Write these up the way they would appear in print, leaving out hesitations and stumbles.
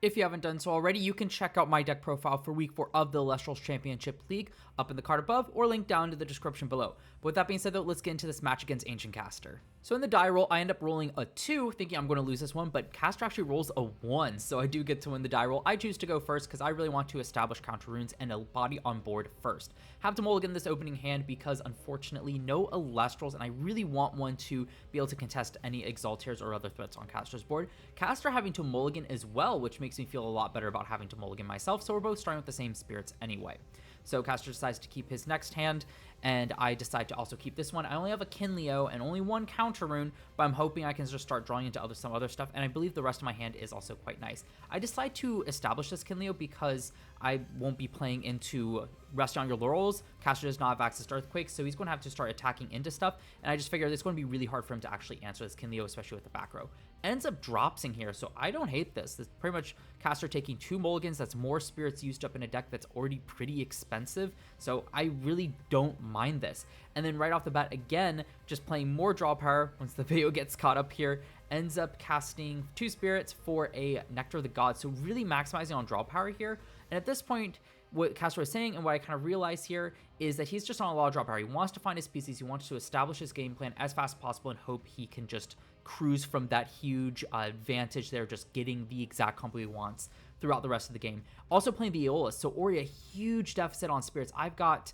If you haven't done so already, you can check out my deck profile for week 4 of the Elestrals Championship League up in the card above or link down to the description below. But with that being said though, let's get into this match against Ancient Caster. So in the die roll, I end up rolling a 2, thinking I'm going to lose this one, but Caster actually rolls a 1, so I do get to win the die roll. I choose to go first because I really want to establish counter runes and a body on board first. Have to mulligan this opening hand because unfortunately no Elestrals, and I really want one to be able to contest any Exaltairs or other threats on Caster's board. Caster having to mulligan as well, which makes me feel a lot better about having to mulligan myself, so we're both starting with the same spirits anyway. So Caster decides to keep his next hand, and I decide to also keep this one. I only have a Kindleo and only one counter rune, but I'm hoping I can just start drawing into some other stuff, and I believe the rest of my hand is also quite nice. I decide to establish this Kindleo because I won't be playing into Resting on Your Laurels. Caster does not have access to Earthquake, so he's going to have to start attacking into stuff, and I just figured it's going to be really hard for him to actually answer this Kindleo, especially with the back row. Ends up dropsing here, so I don't hate this. This is pretty much Caster taking 2 mulligans. That's more spirits used up in a deck that's already pretty expensive, so I really don't mind this. And then right off the bat, again, just playing more draw power once the video gets caught up here, ends up casting 2 spirits for a Nectar of the Gods, so really maximizing on draw power here. And at this point, what Caster was saying and what I kind of realize here is that he's just on a lot of draw power. He wants to find his pieces, he wants to establish his game plan as fast as possible and hope he can just cruise from that huge advantage there, just getting the exact combo he wants throughout the rest of the game. Also playing the Aeolus, so Ori a huge deficit on spirits. I've got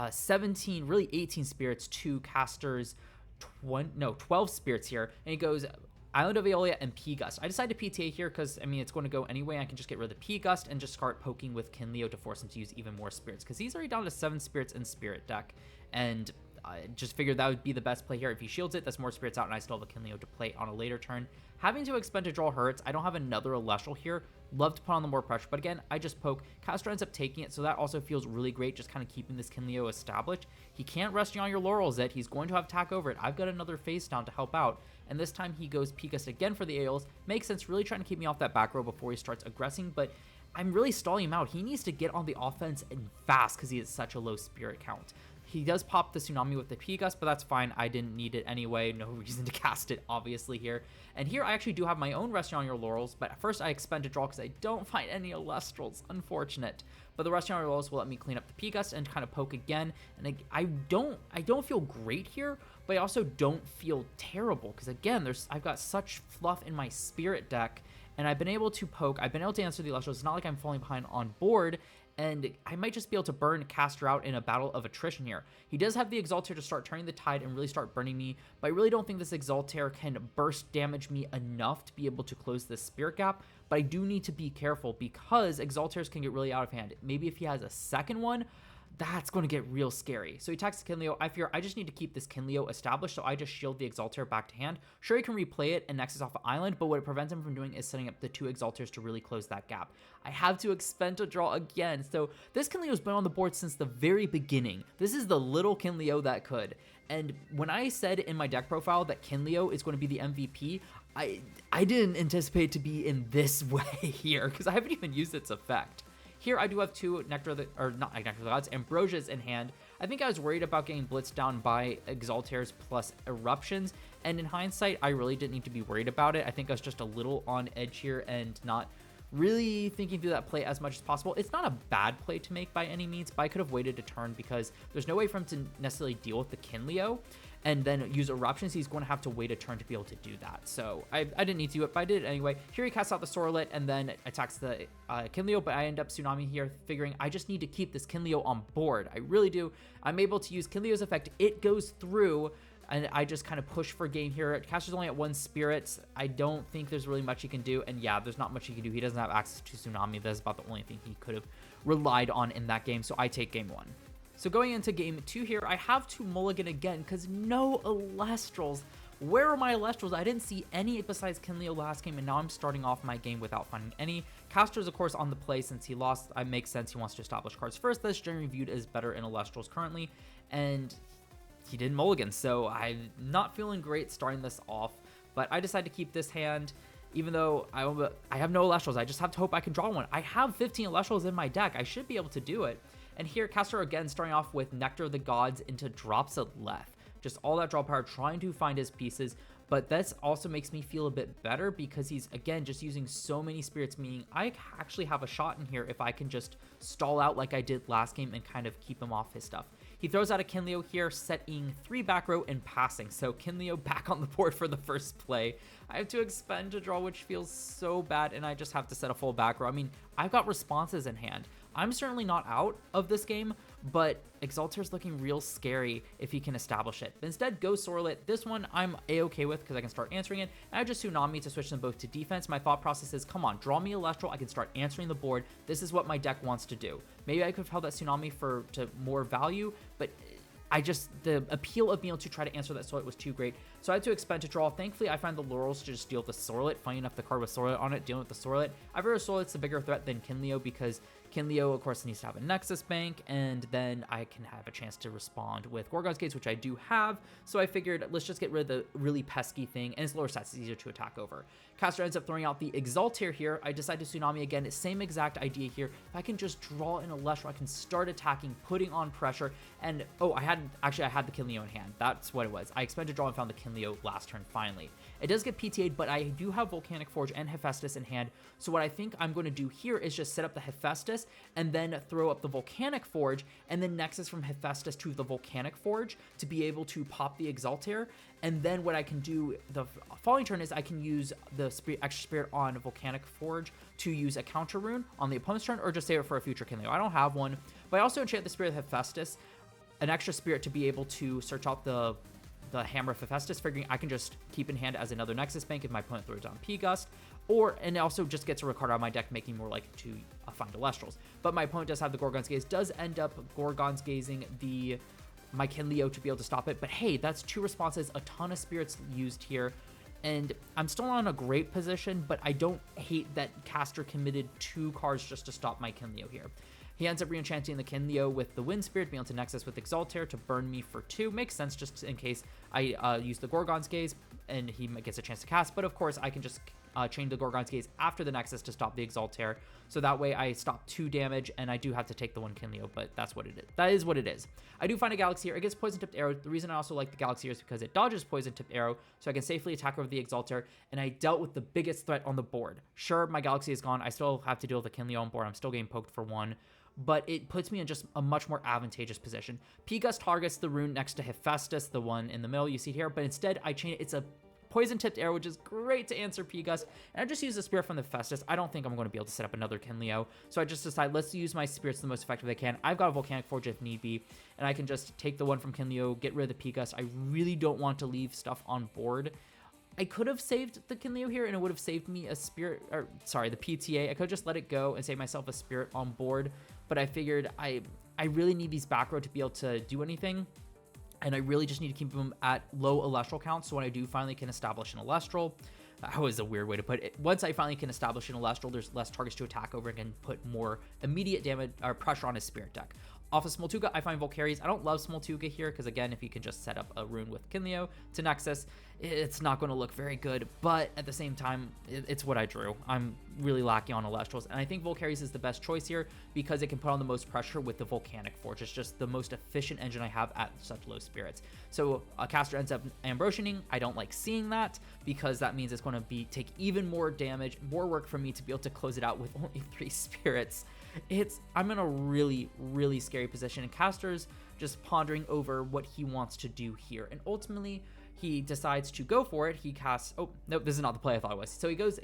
17, really 18 spirits to Caster's 12 spirits here, and he goes Island of Aeolia and P-Gust. I decided to PTA here because, I mean, it's going to go anyway. I can just get rid of the P-Gust and just start poking with Kindleo to force him to use even more spirits, because he's already down to 7 spirits in Spirit deck, and I just figured that would be the best play here. If he shields it, that's more spirits out, and I still have a Kindleo to play on a later turn. Having to expend to draw hurts. I don't have another Elestral here. Love to put on the more pressure, but again, I just poke. Caster ends up taking it, so that also feels really great, just kind of keeping this Kindleo established. He can't Resting on Your Laurels it. He's going to have attack over it. I've got another face down to help out, and this time he goes P-Gust again for the Aeolus. Makes sense, really trying to keep me off that back row before he starts aggressing, but I'm really stalling him out. He needs to get on the offense and fast because he has such a low spirit count. He does pop the Tsunami with the P-Gust, but that's fine. I didn't need it anyway. No reason to cast it, obviously, here. And here I actually do have my own Resting on Your Laurels, but first I expend to draw because I don't find any Elestrals. Unfortunate. But the Resting on Your Laurels will let me clean up the P-Gust and kind of poke again. And I don't feel great here, but I also don't feel terrible because, again, I've got such fluff in my Spirit deck, and I've been able to poke. I've been able to answer the Elestrals. It's not like I'm falling behind on board, and I might just be able to burn Caster out in a battle of attrition here. He does have the Exaltair to start turning the tide and really start burning me, but I really don't think this Exaltair can burst damage me enough to be able to close this spirit gap, but I do need to be careful because Exaltairs can get really out of hand. Maybe if he has a second one, that's going to get real scary. So he attacks the Kindleo. I fear I just need to keep this Kindleo established, so I just shield the Exaltair back to hand. Sure, he can replay it and Nexus off the island, but what it prevents him from doing is setting up the 2 Exaltairs to really close that gap. I have to expend to draw again, so this Kindleo's been on the board since the very beginning. This is the little Kindleo that could. And when I said in my deck profile that Kindleo is going to be the MVP, I didn't anticipate to be in this way here, because I haven't even used its effect. Here I do have 2 Nectar of the Gods, Ambrosias in hand. I think I was worried about getting blitzed down by Exaltairs plus Eruptions, and in hindsight, I really didn't need to be worried about it. I think I was just a little on edge here and not really thinking through that play as much as possible. It's not a bad play to make by any means, but I could have waited a turn because there's no way for him to necessarily deal with the Kindleo and then use Eruptions. He's going to have to wait a turn to be able to do that. So I didn't need to do it, but I did it anyway. Here he casts out the Sorlet and then attacks the Kindleo, but I end up Tsunami here, figuring I just need to keep this Kindleo on board. I really do. I'm able to use Kindleo's effect. It goes through, and I just kind of push for game here. Caster's only at 1 spirit. I don't think there's really much he can do. And yeah, there's not much he can do. He doesn't have access to Tsunami. That's about the only thing he could have relied on in that game. So I take game 1. So going into game 2 here, I have to mulligan again because no Elestrals. Where are my Elestrals? I didn't see any besides Kindleo last game, and now I'm starting off my game without finding any. Caster's, of course, on the play since he lost. It makes sense. He wants to establish cards first. That's generally viewed as better in Elestrals currently, and he didn't mulligan, so I'm not feeling great starting this off, but I decided to keep this hand, even though I have no Elestrals. I just have to hope I can draw one. I have 15 Elestrals in my deck. I should be able to do it. And here, Caster again starting off with Nectar of the Gods into Drops of Left. Just all that draw power, trying to find his pieces, But this also makes me feel a bit better because he's, again, just using so many spirits, meaning I actually have a shot in here if I can just stall out like I did last game and kind of keep him off his stuff. He throws out a Kindleo here, setting 3 back row and passing. So Kindleo back on the board for the first play. I have to expend to draw, which feels so bad, and I just have to set a full back row. I mean, I've got responses in hand. I'm certainly not out of this game, but Exalter's looking real scary if he can establish it. But instead, go Sorlet. This one I'm a-okay with because I can start answering it. And I just Tsunami to switch them both to defense. My thought process is, come on, draw me Elestral. I can start answering the board. This is what my deck wants to do. Maybe I could have held that Tsunami to more value, but the appeal of being able to try to answer that Sorlet was too great. So I had to expend to draw. Thankfully, I find the Laurels to just deal with the Sorlet. Funny enough, the card with Sorlet on it, dealing with the Sorlet. I figure Sorlet's a bigger threat than Kindleo because Kindleo, of course, needs to have a Nexus Bank, and then I can have a chance to respond with Gorgon's Gaze, which I do have. So I figured, let's just get rid of the really pesky thing, and its lower stats is easier to attack over. Caster ends up throwing out the Exalter here. I decide to Tsunami again. Same exact idea here. If I can just draw in Elestral, I can start attacking, putting on pressure, and oh, I had the Kindleo in hand. That's what it was. I expended draw and found the Kindleo last turn finally. It does get PTA'd, but I do have Volcanic Forge and Hephaestus in hand. So what I think I'm going to do here is just set up the Hephaestus and then throw up the Volcanic Forge and then Nexus from Hephaestus to the Volcanic Forge to be able to pop the Exalter. And then what I can do the following turn is I can use the extra spirit on Volcanic Forge to use a counter rune on the opponent's turn or just save it for a future Kindleo. I don't have one, but I also enchant the Spirit of Hephaestus, an extra spirit to be able to search out the Hammer of Hephaestus, figuring I can just keep in hand as another Nexus Bank if my opponent throws down P-Gust, and it also just gets a card out of my deck, making me more likely to find Elestrals. But my opponent does have the Gorgon's Gaze, does end up Gorgon's Gazing my Kindleo to be able to stop it, but hey, that's 2 responses, a ton of spirits used here, and I'm still not in a great position, but I don't hate that Caster committed 2 cards just to stop my Kindleo here. He ends up re-enchanting the Kindleo with the Wind Spirit, being able to Nexus with Exalter to burn me for 2. Makes sense just in case I use the Gorgon's Gaze and he gets a chance to cast. But of course, I can just change the Gorgon's Gaze after the Nexus to stop the Exalter. So that way I stop 2 damage, and I do have to take the one Kindleo, but that's what it is. That is what it is. I do find a Galaxy here. It gets Poison Tipped Arrow. The reason I also like the Galaxy here is because it dodges Poison Tipped Arrow, so I can safely attack over the Exalter, and I dealt with the biggest threat on the board. Sure, my Galaxy is gone. I still have to deal with the Kindleo on board. I'm still getting poked for 1. But it puts me in just a much more advantageous position. P-Gust targets the rune next to Hephaestus, the one in the middle you see here, but instead I chain it. It's a Poison-Tipped Arrow, which is great to answer P-Gust, and I just use the Spirit from the Hephaestus. I don't think I'm going to be able to set up another Kindleo, so I just decide, let's use my Spirits the most effective I can. I've got a Volcanic Forge if need be, and I can just take the one from Kindleo, get rid of the P-Gust. I really don't want to leave stuff on board. I could have saved the Kindleo here, and it would have saved me a Spirit, or sorry, the PTA. I could have just let it go and save myself a Spirit on board, but I figured I really need these back row to be able to do anything, and I really just need to keep them at low Elestral counts, so when I do finally can establish an Elestral, that was a weird way to put it. Once I finally can establish an Elestral, there's less targets to attack over and can put more immediate damage or pressure on his Spirit deck. Off of Smoltuga, I find Volcaries. I don't love Smoltuga here because, again, if you can just set up a rune with Kindleo to Nexus, it's not going to look very good. But at the same time, it's what I drew. I'm really lacking on Elestrals, and I think Volcaries is the best choice here because it can put on the most pressure with the Volcanic Forge. It's just the most efficient engine I have at such low spirits. So a caster ends up Ambrosianing. I don't like seeing that because that means it's going to take even more damage, more work for me to be able to close it out with only 3 spirits. I'm in a really, really scary position, and Caster's just pondering over what he wants to do here, and ultimately he decides to go for it. He casts, oh no, this is not the play I thought it was. So he goes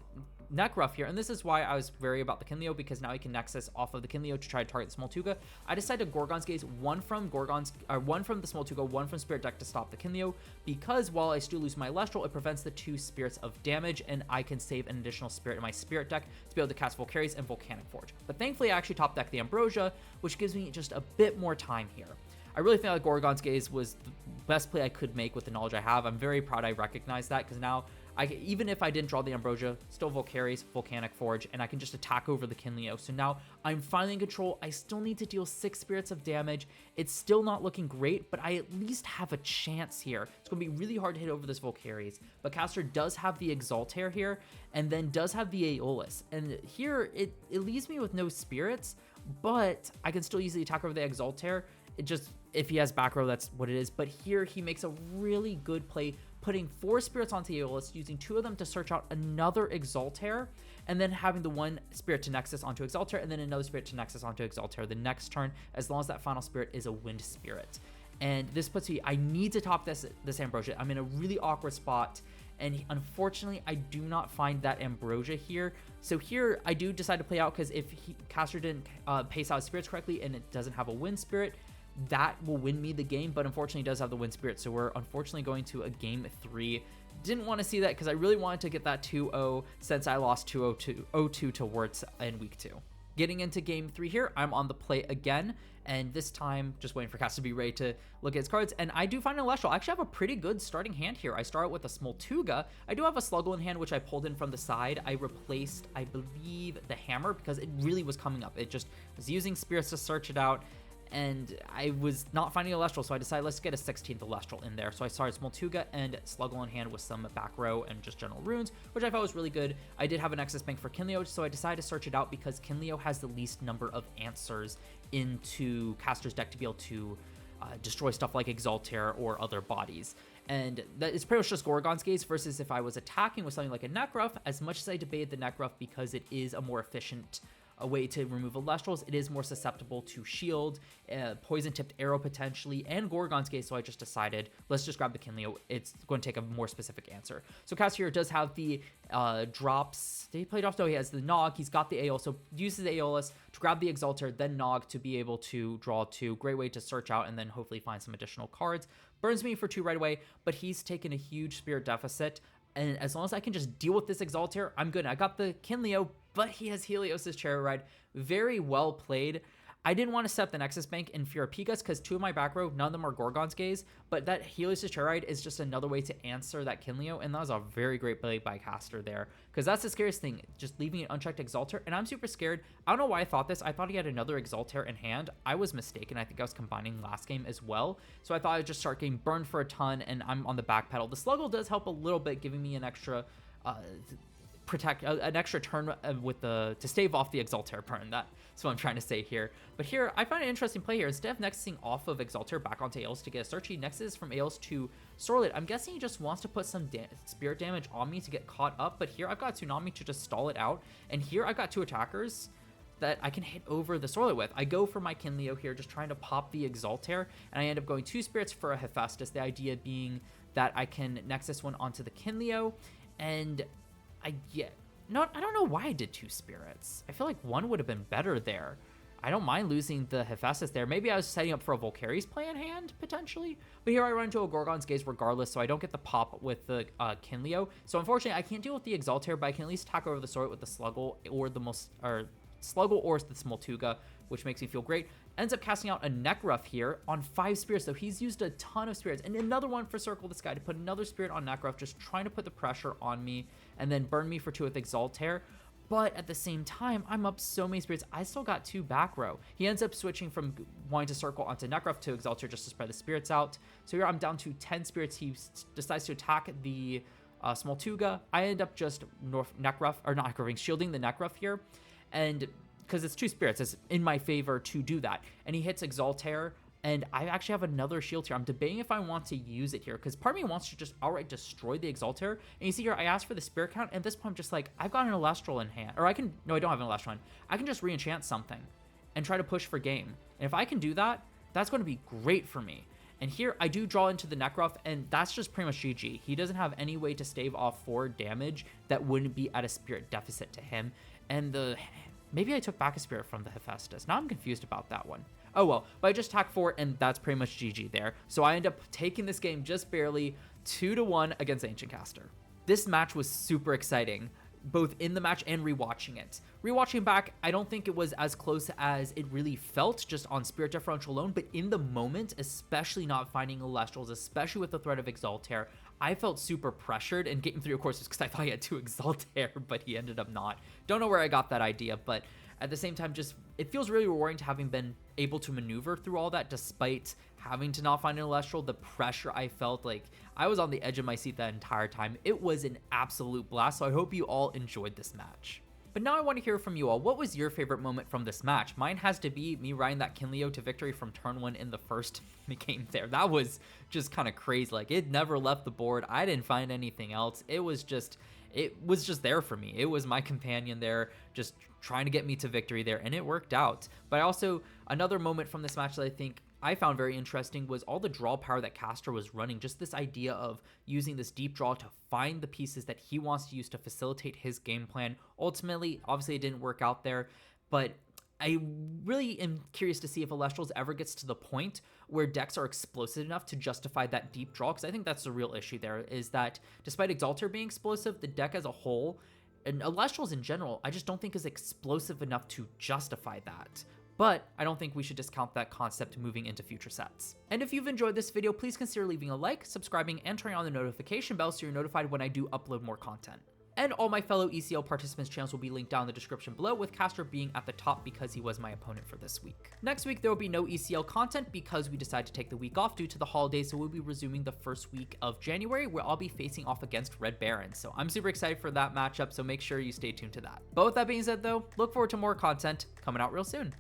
Neck Ruff here, and this is why I was wary about the Kindleo, because now he can Nexus off of the Kindleo to try to target the Smoltuga. I decided to Gorgon's Gaze, one from the Smoltuga, one from Spirit Deck to stop the Kindleo, because while I still lose my Elestral, it prevents the 2 spirits of damage, and I can save an additional spirit in my Spirit Deck to be able to cast Volcaries and Volcanic Forge. But thankfully I actually top deck the Ambrosia, which gives me just a bit more time here. I really think that Gorgon's Gaze was the best play I could make with the knowledge I have. I'm very proud I recognize that, because now, even if I didn't draw the Ambrosia, still Volcaries, Volcanic Forge, and I can just attack over the Kindleo. So now I'm finally in control. I still need to deal 6 spirits of damage. It's still not looking great, but I at least have a chance here. It's going to be really hard to hit over this Volcaries, but Caster does have the Exalter here, and then does have the Aeolus. And here, it leaves me with no spirits, but I can still easily attack over the Exalter. It just, if he has back row, that's what it is. But here he makes a really good play, putting 4 spirits onto Aeolus, using 2 of them to search out another Exaltair, and then having the 1 spirit to Nexus onto Exaltair, and then another spirit to Nexus onto Exaltair the next turn, as long as that final spirit is a wind spirit. And this puts me, I need to top this Ambrosia. I'm in a really awkward spot, and unfortunately, I do not find that Ambrosia here. So here, I do decide to play out, because if Caster didn't pace out his spirits correctly, and it doesn't have a wind spirit, that will win me the game, but unfortunately it does have the wind spirit, so we're unfortunately going to a game 3. Didn't want to see that, because I really wanted to get that 2-0 since I lost 2-0 to Wirtz in week 2. Getting into game 3 here, I'm on the play again, and this time just waiting for Cass to be ready to look at his cards, and I do find an Elestral. I actually have a pretty good starting hand here. I start with a Smoltuga. I do have a Sluggle in hand, which I pulled in from the side. I replaced, I believe, the Hammer, because it really was coming up. It just was using spirits to search it out, and I was not finding Elestral, so I decided let's get a 16th Elestral in there. So I started Smoltuga and Sluggle in hand with some back row and just general runes, which I thought was really good. I did have an Nexus Bank for Kindleo, so I decided to search it out because Kindleo has the least number of answers into Caster's deck to be able to destroy stuff like Exaltair or other bodies. And that is pretty much just Gorgon's Gaze, versus if I was attacking with something like a Nekruff, as much as I debated the Nekruff because it is a more efficient a way to remove Elestrals, it is more susceptible to shield, poison-tipped arrow potentially, and Gorgon's Gaze, so I just decided, let's just grab the Kindleo. It's going to take a more specific answer. So Cassier does have the drops. Did he play drops? No, he has the Nog. He's got the Aeol, so uses the Aeolus to grab the Exaltair, then Nog to be able to draw 2. Great way to search out and then hopefully find some additional cards. Burns me for 2 right away, but he's taken a huge spirit deficit. And as long as I can just deal with this Exaltair, I'm good. I got the Kindleo, but he has Helios' Chariot Ride. Very well played. I didn't want to set the Nexus Bank in Firapigas because 2 of my back row, none of them are Gorgon's Gaze, but that Helios' Chariot Ride is just another way to answer that Kindleo, and that was a very great play by Caster there, because that's the scariest thing, just leaving an unchecked Exaltair, and I'm super scared. I don't know why I thought this. I thought he had another Exaltair in hand. I was mistaken. I think I was combining last game as well, so I thought I'd just start getting burned for a ton, and I'm on the back pedal. The Sluggle does help a little bit, giving me an extra an extra turn with to stave off the Exaltair burn. That's what I'm trying to say here. But here, I find an interesting play here. Instead of nexusing off of Exaltair back onto Aeolus to get a search, he nexuses from Aeolus to Sorlet. I'm guessing he just wants to put some spirit damage on me to get caught up, but here I've got Tsunami to just stall it out, and here I've got 2 attackers that I can hit over the Sorlet with. I go for my Kindleo here, just trying to pop the Exaltair, and I end up going 2 spirits for a Hephaestus, the idea being that I can nexus one onto the Kindleo, and I don't know why I did 2 spirits. I feel like 1 would have been better there. I don't mind losing the Hephaestus there. Maybe I was setting up for a Volcari's play in hand, potentially. But here I run into a Gorgon's Gaze regardless, so I don't get the pop with the Kindleo. So unfortunately, I can't deal with the Exaltair, but I can at least attack over the sword with the Sluggle or the Smoltuga, which makes me feel great. Ends up casting out a Nekruff here on 5 spirits, so he's used a ton of spirits. And another one for Circle the Sky to put another spirit on Nekruff, just trying to put the pressure on me and then burn me for 2 with Exaltair. But at the same time, I'm up so many spirits. I still got 2 back row. He ends up switching from wanting to circle onto Nekruff to Exaltair just to spread the spirits out. So here I'm down to 10 spirits. He decides to attack the Smoltuga. I end up just shielding the Nekruff here. And because it's 2 spirits, it's in my favor to do that. And he hits Exaltair, and I actually have another shield here. I'm debating if I want to use it here, because part of me wants to just outright destroy the Exaltair. And you see here, I asked for the spirit count, and at this point I'm just like, I've got an Elestral in hand. Or I don't have an Elestral in. I can just re-enchant something and try to push for game. And if I can do that, that's going to be great for me. And here I do draw into the Nekruff, and that's just pretty much GG. He doesn't have any way to stave off 4 damage that wouldn't be at a spirit deficit to him. And maybe I took back a spirit from the Hephaestus. Now I'm confused about that one. Oh well, but I just attack 4, and that's pretty much GG there. So I end up taking this game just barely 2-1 against Ancient Caster. This match was super exciting, both in the match and rewatching it. Rewatching back, I don't think it was as close as it really felt just on spirit differential alone, but in the moment, especially not finding Elestrals, especially with the threat of Exaltair, I felt super pressured, and Game 3, of course, was because I thought he had 2 Exaltair, but he ended up not. Don't know where I got that idea, but at the same time, just it feels really rewarding to having been able to maneuver through all that despite having to not find an Elestral. The pressure I felt, like I was on the edge of my seat that entire time. It was an absolute blast, so I hope you all enjoyed this match. But now I want to hear from you all. What was your favorite moment from this match? Mine has to be me riding that Kindleo to victory from turn 1 in the first game there. That was just kind of crazy. Like, it never left the board. I didn't find anything else. It was just there for me. It was my companion there, just trying to get me to victory there, and it worked out. But also, another moment from this match that I think I found very interesting was all the draw power that Caster was running. Just this idea of using this deep draw to find the pieces that he wants to use to facilitate his game plan. Ultimately, obviously it didn't work out there, but I really am curious to see if Elestrals ever gets to the point where decks are explosive enough to justify that deep draw, because I think that's the real issue there, is that despite Exalter being explosive, the deck as a whole, and Elestrals in general, I just don't think is explosive enough to justify that. But I don't think we should discount that concept moving into future sets. And if you've enjoyed this video, please consider leaving a like, subscribing, and turning on the notification bell so you're notified when I do upload more content. And all my fellow ECL participants' channels will be linked down in the description below, with Caster being at the top because he was my opponent for this week. Next week, there will be no ECL content because we decided to take the week off due to the holidays, so we'll be resuming the first week of January, where I'll be facing off against Red Baron. So I'm super excited for that matchup, so make sure you stay tuned to that. But with that being said though, look forward to more content coming out real soon.